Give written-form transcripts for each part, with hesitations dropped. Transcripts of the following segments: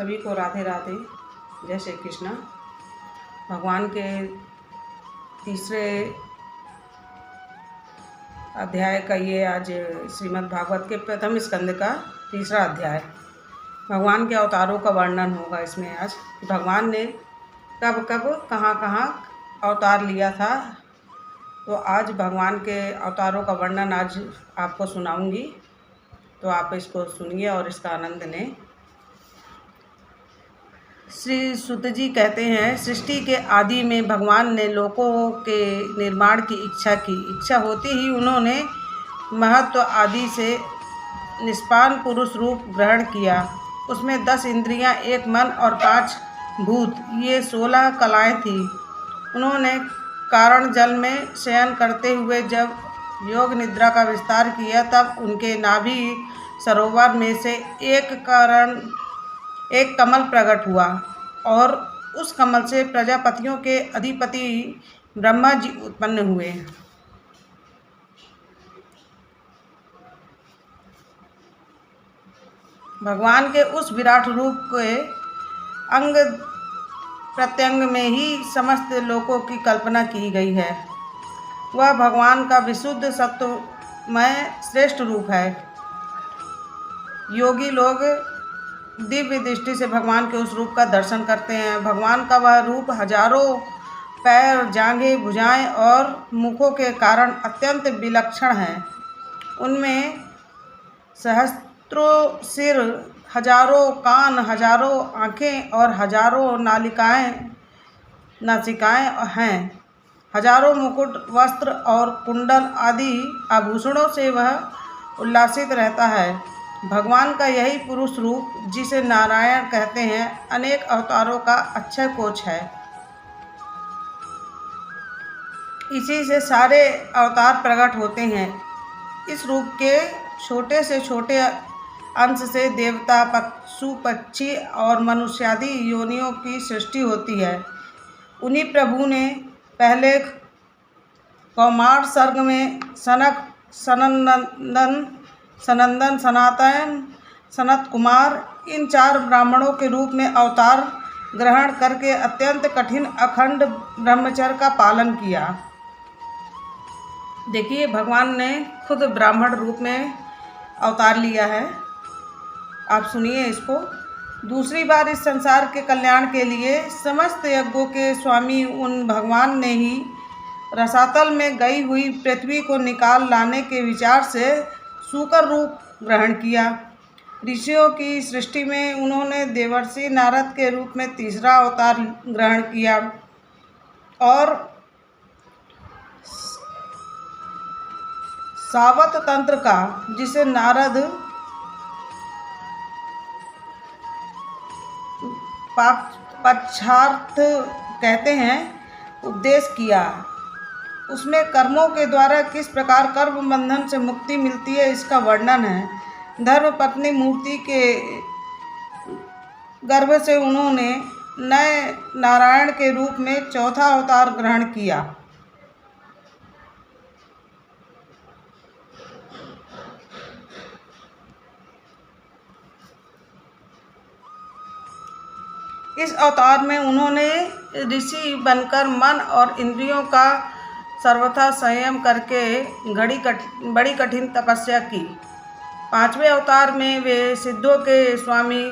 सभी को राधे राधे, जय श्री कृष्ण। भगवान के तीसरे अध्याय का ये आज श्रीमद् भागवत के प्रथम स्कंद का तीसरा अध्याय। भगवान के अवतारों का वर्णन होगा इसमें आज। भगवान ने कब कब कहाँ कहाँ अवतार लिया था, तो आज भगवान के अवतारों का वर्णन आज आपको सुनाऊंगी। तो आप इसको सुनिए और इसका आनंद लें। श्री सुत जी कहते हैं, सृष्टि के आदि में भगवान ने लोकों के निर्माण की इच्छा होती ही उन्होंने महत्व आदि से निष्पान पुरुष रूप ग्रहण किया। उसमें 10 इंद्रियां, 1 मन और 5 भूत, ये 16 कलाएं थी। उन्होंने कारण जल में शयन करते हुए जब योग निद्रा का विस्तार किया, तब उनके नाभि सरोवर में से एक कमल प्रकट हुआ और उस कमल से प्रजापतियों के अधिपति ब्रह्मा जी उत्पन्न हुए। भगवान के उस विराट रूप के अंग प्रत्यंग में ही समस्त लोकों की कल्पना की गई है। वह भगवान का विशुद्ध सत्वमय श्रेष्ठ रूप है। योगी लोग दिव्य दृष्टि से भगवान के उस रूप का दर्शन करते हैं। भगवान का वह रूप हजारों पैर, जांघें, भुजाएं और मुखों के कारण अत्यंत विलक्षण है। उनमें सहस्त्रों सिर, हजारों कान, हजारों आँखें और हजारों नासिकाएं हैं। हजारों मुकुट, वस्त्र और कुंडल आदि आभूषणों से वह उल्लासित रहता है। भगवान का यही पुरुष रूप, जिसे नारायण कहते हैं, अनेक अवतारों का अक्षय कोश है। इसी से सारे अवतार प्रकट होते हैं। इस रूप के छोटे से छोटे अंश से देवता, पशु, पक्षी और मनुष्यादि योनियों की सृष्टि होती है। उन्हीं प्रभु ने पहले कौमार सर्ग में सनक, सनंदन, सनातन, सनत कुमार, इन 4 ब्राह्मणों के रूप में अवतार ग्रहण करके अत्यंत कठिन अखंड ब्रह्मचर्य का पालन किया। देखिए, भगवान ने खुद ब्राह्मण रूप में अवतार लिया है। आप सुनिए इसको। दूसरी बार इस संसार के कल्याण के लिए समस्त यज्ञों के स्वामी उन भगवान ने ही रसातल में गई हुई पृथ्वी को निकाल लाने के विचार से सूकर रूप ग्रहण किया। ऋषियों की सृष्टि में उन्होंने देवर्षि नारद के रूप में तीसरा अवतार ग्रहण किया और सावत तंत्र का, जिसे नारद पक्षार्थ कहते हैं, उपदेश किया। उसमें कर्मों के द्वारा किस प्रकार कर्म बंधन से मुक्ति मिलती है, इसका वर्णन है। धर्म पत्नी मूर्ति के गर्भ से उन्होंने नए नारायण के रूप में चौथा अवतार ग्रहण किया। इस अवतार में उन्होंने ऋषि बनकर मन और इंद्रियों का सर्वथा संयम करके बड़ी कठिन तपस्या की। 5वें अवतार में वे सिद्धों के स्वामी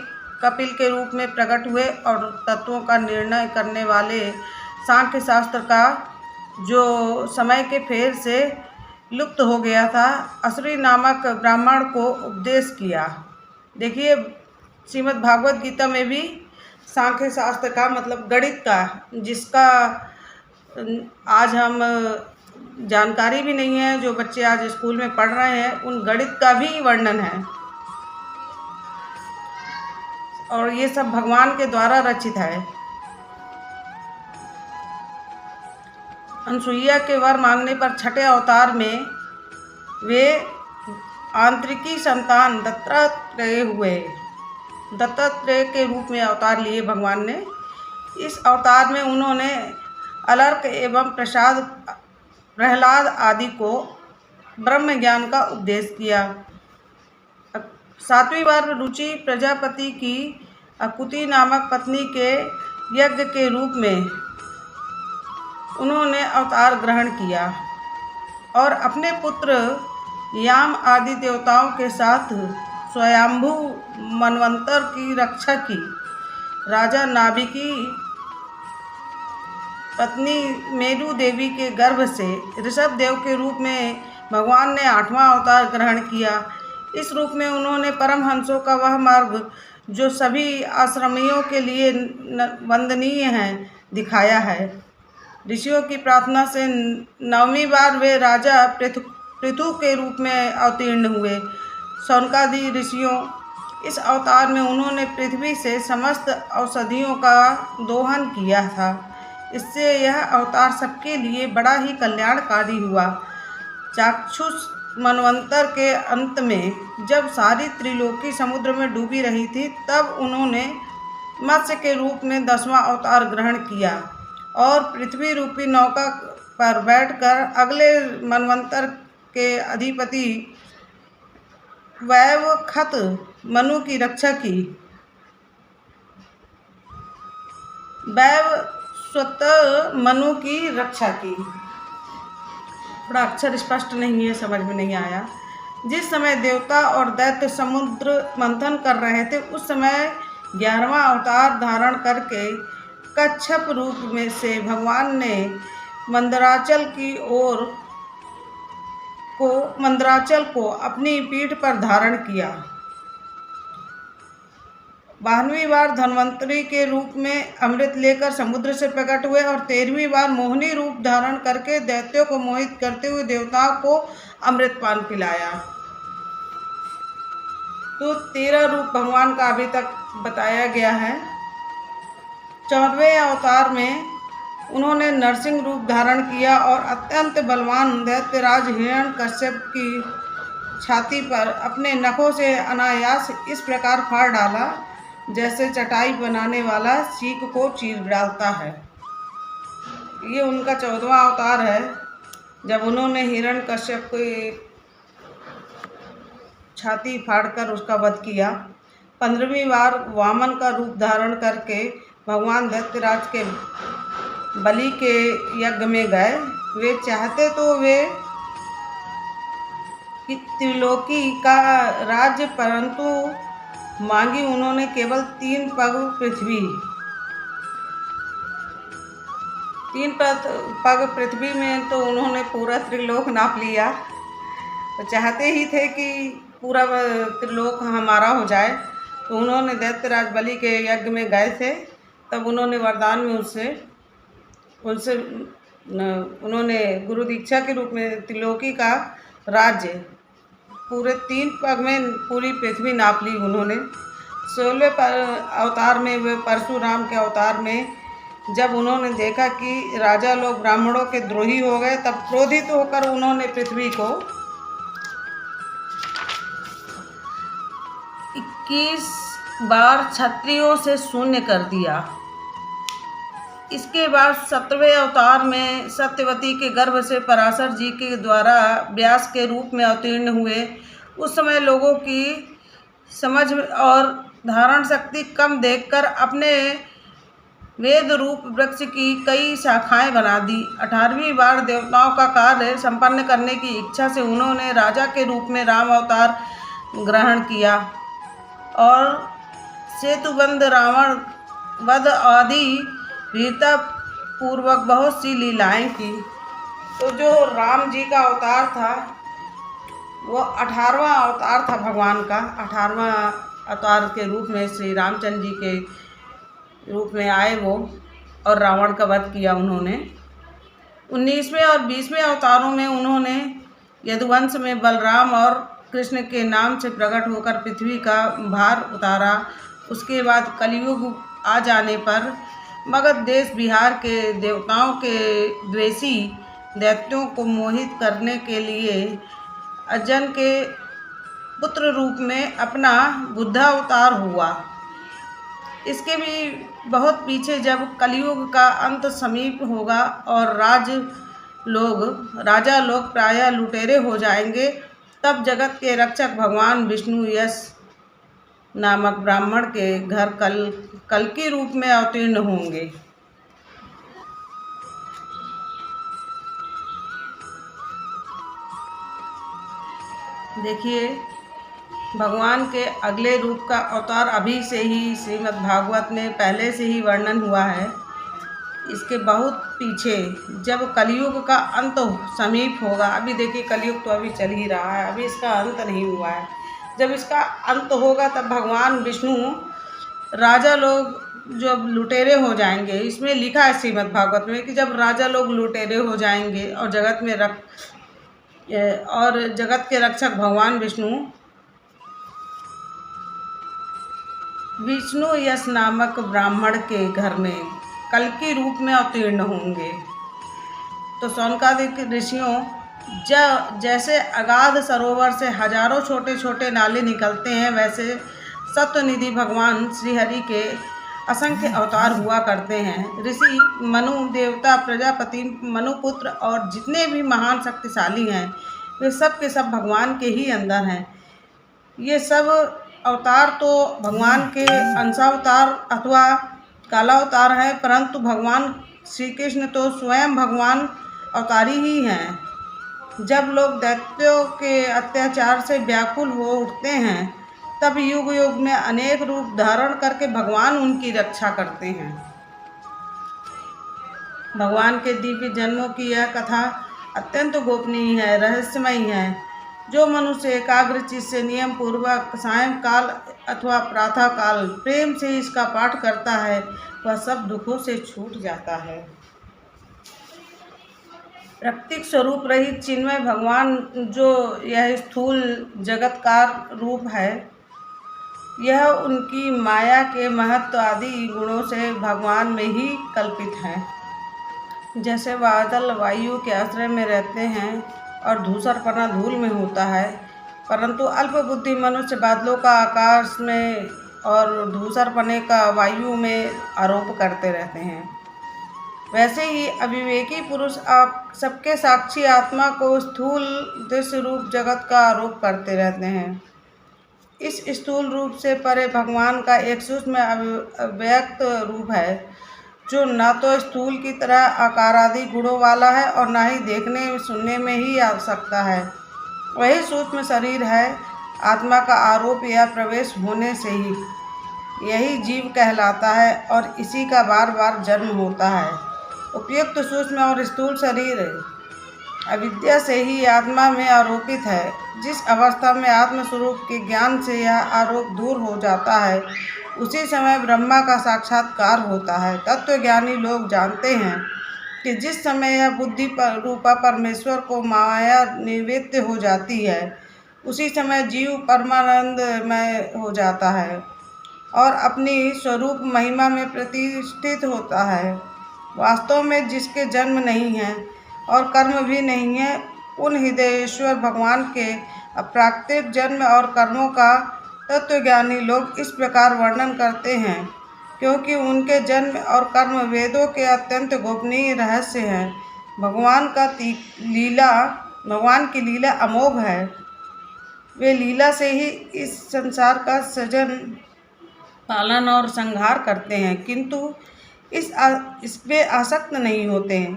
कपिल के रूप में प्रकट हुए और तत्वों का निर्णय करने वाले सांख्य शास्त्र का, जो समय के फेर से लुप्त हो गया था, असुरी नामक ब्राह्मण को उपदेश किया। देखिए, श्रीमद् भागवत गीता में भी सांख्य शास्त्र का मतलब गणित का, जिसका आज हम जानकारी भी नहीं है, जो बच्चे आज स्कूल में पढ़ रहे हैं, उन गणित का भी वर्णन है। और ये सब भगवान के द्वारा रचित है। अनसुईया के वर मांगने पर 6ठे अवतार में वे आंतरिकी संतान दत्तात्रेय हुए। दत्तात्रेय के रूप में अवतार लिए भगवान ने। इस अवतार में उन्होंने अलर्क एवं प्रहलाद आदि को ब्रह्म ज्ञान का उपदेश किया। 7वीं बार रुचि प्रजापति की अकुति नामक पत्नी के यज्ञ के रूप में उन्होंने अवतार ग्रहण किया और अपने पुत्र याम आदि देवताओं के साथ स्वयंभू मनवंतर की रक्षा की। राजा नाभि की पत्नी मेरु देवी के गर्भ से ऋषभ देव के रूप में भगवान ने 8वां अवतार ग्रहण किया। इस रूप में उन्होंने परमहंसों का वह मार्ग जो सभी आश्रमियों के लिए वंदनीय है दिखाया है। ऋषियों की प्रार्थना से 9वीं बार वे राजा पृथु के रूप में अवतीर्ण हुए। शौनकादि ऋषियों इस अवतार में उन्होंने पृथ्वी से समस्त औषधियों का दोहन किया था। इससे यह अवतार सबके लिए बड़ा ही कल्याणकारी हुआ। चाक्षुष मनवंतर के अंत में जब सारी त्रिलोकी समुद्र में डूबी रही थी, तब उन्होंने मत्स्य के रूप में 10वां अवतार ग्रहण किया और पृथ्वी रूपी नौका पर बैठकर अगले मनवंतर के अधिपति वैवखत मनु की रक्षा की। वैवस्वत मनु की रक्षा की। थोड़ा अक्षर स्पष्ट नहीं है, समझ में नहीं आया। जिस समय देवता और दैत्य समुद्र मंथन कर रहे थे, उस समय 11वां अवतार धारण करके कच्छप रूप में से भगवान ने मंदराचल को अपनी पीठ पर धारण किया। 12वीं बार धन्वंतरी के रूप में अमृत लेकर समुद्र से प्रकट हुए और 13वीं बार मोहिनी रूप धारण करके दैत्यों को मोहित करते हुए देवताओं को अमृत पान पिलाया। तो 13 रूप भगवान का अभी तक बताया गया है। 14वें अवतार में उन्होंने नरसिंह रूप धारण किया और अत्यंत बलवान दैत्यराज हिरण्यकश्यप की छाती पर अपने नखों से अनायास इस प्रकार फाड़ डाला जैसे चटाई बनाने वाला सीक को चीर डालता है। ये उनका 14वां अवतार है, जब उन्होंने हिरण्यकश्यप की छाती फाड़कर उसका वध किया। 15वीं बार वामन का रूप धारण करके भगवान दैत्यराज के बलि के यज्ञ में गए। वे चाहते तो वे त्रिलोकी का राज्य, परंतु मांगी उन्होंने केवल 3 पग पृथ्वी में। तो उन्होंने पूरा त्रिलोक नाप लिया। तो चाहते ही थे कि पूरा त्रिलोक हमारा हो जाए। तो उन्होंने दैत्यराज बलि के यज्ञ में गए थे, तब उन्होंने वरदान में उनसे उन्होंने गुरु दीक्षा के रूप में त्रिलोकी का राज्य पूरे 3 पग में पूरी पृथ्वी नाप ली उन्होंने। 16वें अवतार में वे परशुराम के अवतार में जब उन्होंने देखा कि राजा लोग ब्राह्मणों के द्रोही हो गए, तब क्रोधित होकर उन्होंने पृथ्वी को 21 बार क्षत्रियों से शून्य कर दिया। इसके बाद 17वें अवतार में सत्यवती के गर्भ से पराशर जी के द्वारा व्यास के रूप में अवतीर्ण हुए। उस समय लोगों की समझ और धारण शक्ति कम देखकर अपने वेद रूप वृक्ष की कई शाखाएं बना दी। 18वीं बार देवताओं का कार्य संपन्न करने की इच्छा से उन्होंने राजा के रूप में राम अवतार ग्रहण किया और सेतुबंध, रावण वध आदि वीरता पूर्वक बहुत सी लीलाएं की। तो जो राम जी का अवतार था वो 18वां अवतार था भगवान का। 18वां अवतार के रूप में श्री रामचंद्र जी के रूप में आए वो, और रावण का वध किया उन्होंने। 19वें और 20वें अवतारों में उन्होंने यदुवंश में बलराम और कृष्ण के नाम से प्रकट होकर पृथ्वी का भार उतारा। उसके बाद कलयुग आ जाने पर मगध देश बिहार के देवताओं के द्वेषी दैत्यों को मोहित करने के लिए अजन के पुत्र रूप में अपना बुद्धावतार हुआ। इसके भी बहुत पीछे जब कलयुग का अंत समीप होगा और राजा लोग प्रायः लुटेरे हो जाएंगे, तब जगत के रक्षक भगवान विष्णु यश नामक ब्राह्मण के घर कल्कि रूप में अवतीर्ण होंगे। देखिए, भगवान के अगले रूप का अवतार अभी से ही श्रीमद् भागवत में पहले से ही वर्णन हुआ है। इसके बहुत पीछे जब कलयुग का अंत समीप होगा, अभी देखिए कलयुग तो अभी चल ही रहा है, अभी इसका अंत नहीं हुआ है। जब इसका अंत होगा तब भगवान विष्णु राजा लोग जब लुटेरे हो जाएंगे, इसमें लिखा है श्रीमद् भागवत में कि जब राजा लोग लुटेरे हो जाएंगे और जगत के रक्षक भगवान विष्णु यश नामक ब्राह्मण के घर में कल्कि रूप में अवतीर्ण होंगे। तो शौनकादिक ऋषियों जैसे अगाध सरोवर से हजारों छोटे छोटे नाले निकलते हैं, वैसे सत्वनिधि भगवान श्रीहरि के असंख्य अवतार हुआ करते हैं। ऋषि, मनु, देवता, प्रजापति, मनुपुत्र और जितने भी महान शक्तिशाली हैं, वे सब के सब भगवान के ही अंदर हैं। ये सब अवतार तो भगवान के अंशावतार अथवा कालावतार हैं, परंतु भगवान श्री कृष्ण तो स्वयं भगवान अवतारी ही हैं। जब लोग दैत्यों के अत्याचार से व्याकुल हो उठते हैं, तब युग युग में अनेक रूप धारण करके भगवान उनकी रक्षा करते हैं। भगवान के दिव्य जन्मों की यह कथा अत्यंत गोपनीय है, रहस्यमयी है। जो मनुष्य एकाग्र चित्त से नियम पूर्वक सायंकाल अथवा प्रातः काल प्रेम से इसका पाठ करता है, वह सब दुखों से छूट जाता है। प्रकृति स्वरूप रहित चिन्मय भगवान जो यह स्थूल जगतकार रूप है, यह उनकी माया के महत्व आदि गुणों से भगवान में ही कल्पित है। जैसे बादल वायु के आश्रय में रहते हैं और धूसरपना धूल में होता है, परंतु अल्प बुद्धि मनुष्य बादलों का आकाश में और धूसरपने का वायु में आरोप करते रहते हैं, वैसे ही अविवेकी पुरुष आप सबके साक्षी आत्मा को स्थूल दृश्य रूप जगत का आरोप करते रहते हैं। इस स्थूल रूप से परे भगवान का एक सूक्ष्म अव्यक्त रूप है, जो न तो स्थूल की तरह आकार आदि गुणों वाला है और न ही देखने सुनने में ही आ सकता है। वही सूक्ष्म शरीर है। आत्मा का आरोप या प्रवेश होने से ही यही जीव कहलाता है और इसी का बार बार जन्म होता है। उपयुक्त सूक्ष्म और स्थूल शरीर अविद्या से ही आत्मा में आरोपित है। जिस अवस्था में आत्मस्वरूप के ज्ञान से यह आरोप दूर हो जाता है, उसी समय ब्रह्मा का साक्षात्कार होता है। तत्वज्ञानी लोग जानते हैं कि जिस समय यह बुद्धि पर रूपा परमेश्वर को माया निवृत्त हो जाती है, उसी समय जीव परमानंदमय हो जाता है और अपनी स्वरूप महिमा में प्रतिष्ठित होता है। वास्तव में जिसके जन्म नहीं है और कर्म भी नहीं है, उन हृदयेश्वर भगवान के अप्राकृतिक जन्म और कर्मों का तत्वज्ञानी लोग इस प्रकार वर्णन करते हैं, क्योंकि उनके जन्म और कर्म वेदों के अत्यंत गोपनीय रहस्य हैं। भगवान की लीला अमोघ है। वे लीला से ही इस संसार का सृजन, पालन और संहार करते हैं, किंतु इसमें आसक्त नहीं होते हैं।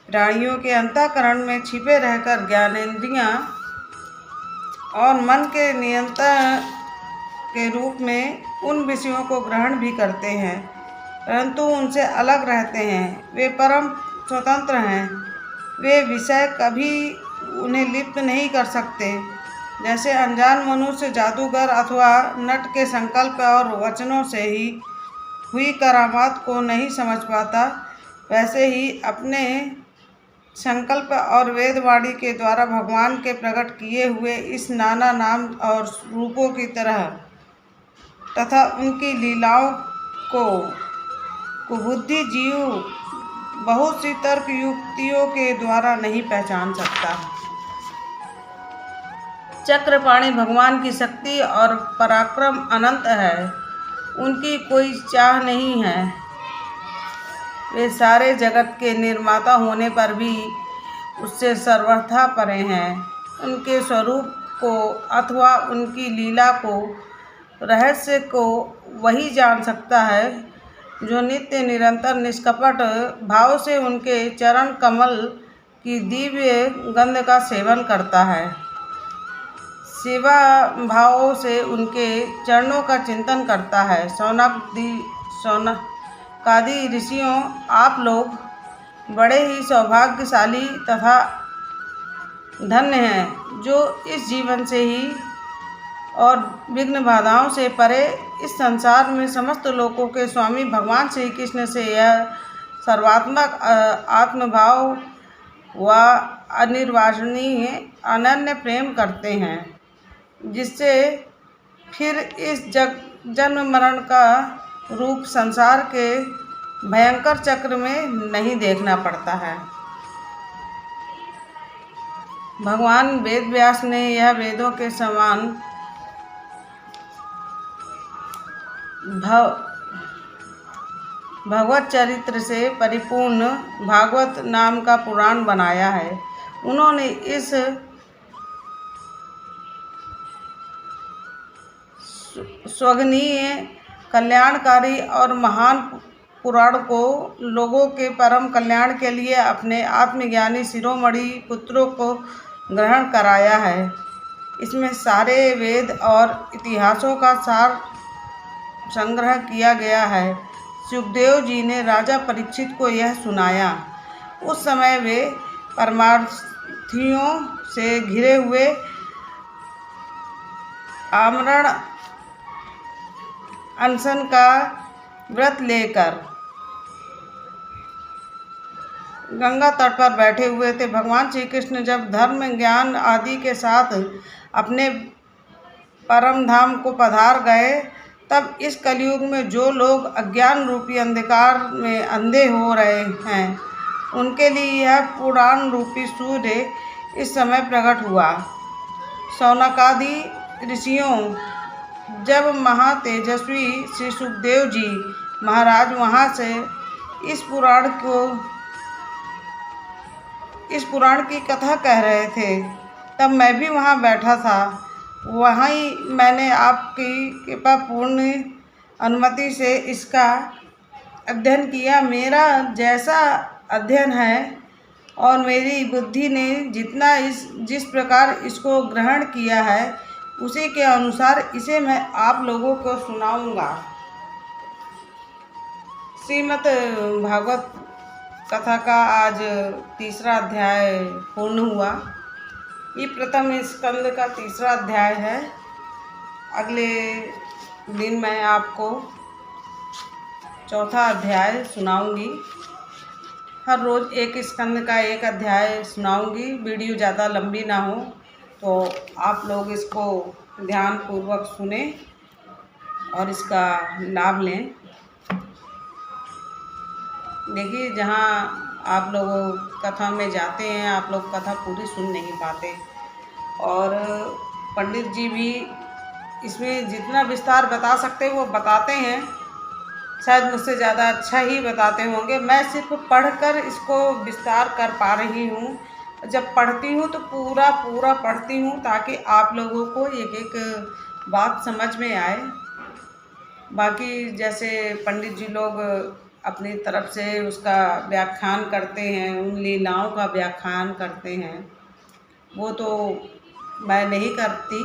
प्राणियों के अंतःकरण में छिपे रहकर ज्ञानेंद्रियां और मन के नियंत्रण के रूप में उन विषयों को ग्रहण भी करते हैं, परंतु उनसे अलग रहते हैं। वे परम स्वतंत्र हैं। वे विषय कभी उन्हें लिप्त नहीं कर सकते। जैसे अनजान मनुष्य जादूगर अथवा नट के संकल्प और वचनों से ही हुई करामात को नहीं समझ पाता, वैसे ही अपने संकल्प और वेदवाणी के द्वारा भगवान के प्रकट किए हुए इस नाना नाम और रूपों की तरह तथा उनकी लीलाओं को कुबुद्धि जीव बहुत सी तर्क युक्तियों के द्वारा नहीं पहचान सकता। चक्रपाणि भगवान की शक्ति और पराक्रम अनंत है। उनकी कोई चाह नहीं है। वे सारे जगत के निर्माता होने पर भी उससे सर्वथा परे हैं। उनके स्वरूप को अथवा उनकी लीला को रहस्य को वही जान सकता है जो नित्य निरंतर निष्कपट भाव से उनके चरण कमल की दिव्य गंध का सेवन करता है। सेवा भाव से उनके चरणों का चिंतन करता है। सौनकादि ऋषियों, आप लोग बड़े ही सौभाग्यशाली तथा धन्य हैं जो इस जीवन से ही और विघ्न बाधाओं से परे इस संसार में समस्त लोकों के स्वामी भगवान श्री कृष्ण से यह सर्वात्मक आत्मभाव व अनिर्वचनीय अनन्य प्रेम करते हैं, जिससे फिर इस जन्म मरण का रूप संसार के भयंकर चक्र में नहीं देखना पड़ता है। भगवान वेद व्यास ने यह वेदों के समान भगवत चरित्र से परिपूर्ण भागवत नाम का पुराण बनाया है। उन्होंने इस स्वगनीय, कल्याणकारी और महान पुराण को लोगों के परम कल्याण के लिए अपने आत्मज्ञानी शिरोमणि पुत्रों को ग्रहण कराया है। इसमें सारे वेद और इतिहासों का सार संग्रह किया गया है। सुखदेव जी ने राजा परीक्षित को यह सुनाया। उस समय वे परमार्थियों से घिरे हुए आमरण अनशन का व्रत लेकर गंगा तट पर बैठे हुए थे। भगवान श्री कृष्ण जब धर्म, ज्ञान आदि के साथ अपने परम धाम को पधार गए, तब इस कलयुग में जो लोग अज्ञान रूपी अंधकार में अंधे हो रहे हैं, उनके लिए यह पुराण रूपी सूर्य इस समय प्रकट हुआ। सौनकादि ऋषियों, जब महातेजस्वी श्री सुखदेव जी महाराज वहाँ से इस पुराण की कथा कह रहे थे, तब मैं भी वहाँ बैठा था। वहीं मैंने आपकी कृपापूर्ण अनुमति से इसका अध्ययन किया। मेरा जैसा अध्ययन है और मेरी बुद्धि ने जिस प्रकार इसको ग्रहण किया है, उसी के अनुसार इसे मैं आप लोगों को सुनाऊंगा। श्रीमद् भागवत कथा का आज तीसरा अध्याय पूर्ण हुआ। ये प्रथम स्कंद का तीसरा अध्याय है। अगले दिन मैं आपको चौथा अध्याय सुनाऊंगी। हर रोज़ एक स्कंद का एक अध्याय सुनाऊंगी। वीडियो ज़्यादा लंबी ना हो तो आप लोग इसको ध्यानपूर्वक सुने और इसका लाभ लें। देखिए, जहाँ आप लोग कथा में जाते हैं, आप लोग कथा पूरी सुन नहीं पाते, और पंडित जी भी इसमें जितना विस्तार बता सकते हैं वो बताते हैं। शायद मुझसे ज़्यादा अच्छा ही बताते होंगे। मैं सिर्फ पढ़कर इसको विस्तार कर पा रही हूँ। जब पढ़ती हूँ तो पूरा पढ़ती हूँ, ताकि आप लोगों को एक एक बात समझ में आए। बाकी जैसे पंडित जी लोग अपनी तरफ से उसका व्याख्यान करते हैं, उन लीलाओं का व्याख्यान करते हैं, वो तो मैं नहीं करती,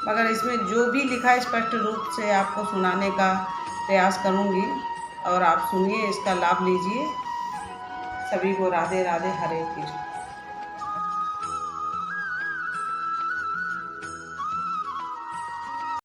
मगर इसमें जो भी लिखा है स्पष्ट रूप से आपको सुनाने का प्रयास करूंगी, और आप सुनिए, इसका लाभ लीजिए। सभी को राधे राधे, हरे कृष्ण।